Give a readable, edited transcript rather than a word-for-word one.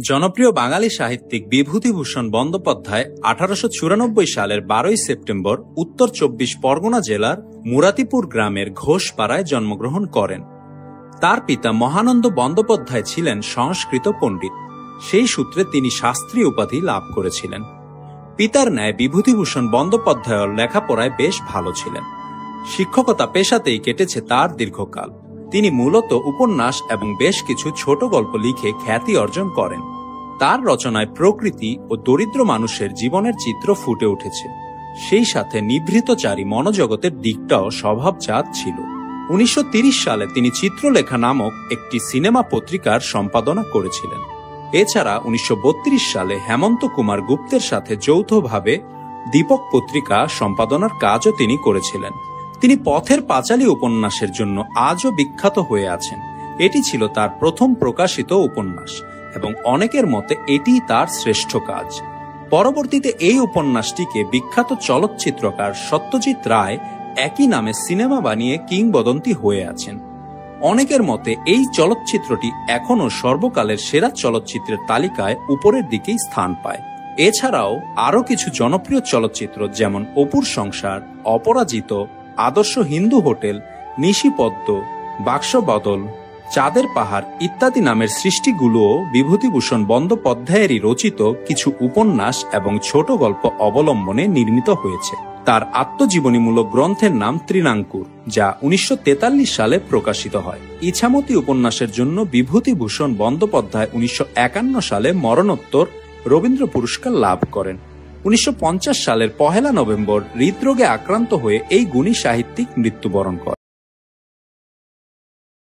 জনপ্রিয় বাঙালি সাহিত্যিক বিভূতিভূষণ বন্দ্যোপাধ্যায় 1894 সালের 12 সেপ্টেম্বর উত্তর 24 পরগনা জেলার মুরাতিপুর গ্রামের ঘোষপাড়ায় জন্মগ্রহণ করেন। তার পিতা মহানন্দ বন্দ্যোপাধ্যায় ছিলেন সংস্কৃত পণ্ডিত। সেই সূত্রে তিনি শাস্ত্রী উপাধি লাভ করেছিলেন। পিতার ন্যায় বিভূতিভূষণ বন্দ্যোপাধ্যায় লেখাপড়ায় বেশ ভালো ছিলেন। শিক্ষকতা পেশাতেই কেটেছে তার দীর্ঘকাল। তিনি মূলত উপন্যাস এবং বেশ কিছু ছোট গল্প লিখে খ্যাতি অর্জন করেন। তার রচনায় প্রকৃতি ও দরিদ্র মানুষের জীবনের চিত্র ফুটে উঠেছে। সেই সাথে নিভৃতচারী মনোজগতের দিকটাও স্বভাবজাত ছিল। 1930 সালে তিনি চিত্রলেখা নামক একটি সিনেমা পত্রিকার সম্পাদনা করেছিলেন। এছাড়া 1932 সালে হেমন্ত কুমার গুপ্তের সাথে যৌথভাবে দীপক পত্রিকা সম্পাদনার কাজও তিনি করেছিলেন। তিনি পথের পাঁচালী উপন্যাসের জন্য আজও বিখ্যাত হয়ে আছেন। এটি ছিল তার প্রথম প্রকাশিত উপন্যাস এবং অনেকের মতে এটিই তার শ্রেষ্ঠ কাজ। পরবর্তীতে এই উপন্যাসটিকে বিখ্যাত চলচ্চিত্রকার সত্যজিৎ রায় একই নামে সিনেমা বানিয়ে কিংবদন্তি হয়ে আছেন। অনেকের মতে এই চলচ্চিত্রটি এখনও সর্বকালের সেরা চলচ্চিত্রের তালিকায় উপরের দিকেই স্থান পায়। এছাড়াও আরও কিছু জনপ্রিয় চলচ্চিত্র যেমন অপুর সংসার, অপরাজিত, আদর্শ হিন্দু হোটেল, নিশিপদ্ম, বাক্সবদল, চাঁদের পাহাড় ইত্যাদি নামের সৃষ্টিগুলোও বিভূতিভূষণ বন্দ্যোপাধ্যায়েরই রচিত কিছু উপন্যাস এবং ছোট গল্প অবলম্বনে নির্মিত হয়েছে। তার আত্মজীবনীমূলক গ্রন্থের নাম তৃণাঙ্কুর, যা 1943 সালে প্রকাশিত হয়। ইছামতি উপন্যাসের জন্য বিভূতিভূষণ বন্দ্যোপাধ্যায় 1951 সালে মরণোত্তর রবীন্দ্র পুরস্কার লাভ করেন। 1950 সালের 1 নভেম্বর হৃদরোগে আক্রান্ত হয়ে এই গুণী সাহিত্যিক মৃত্যুবরণ করেন।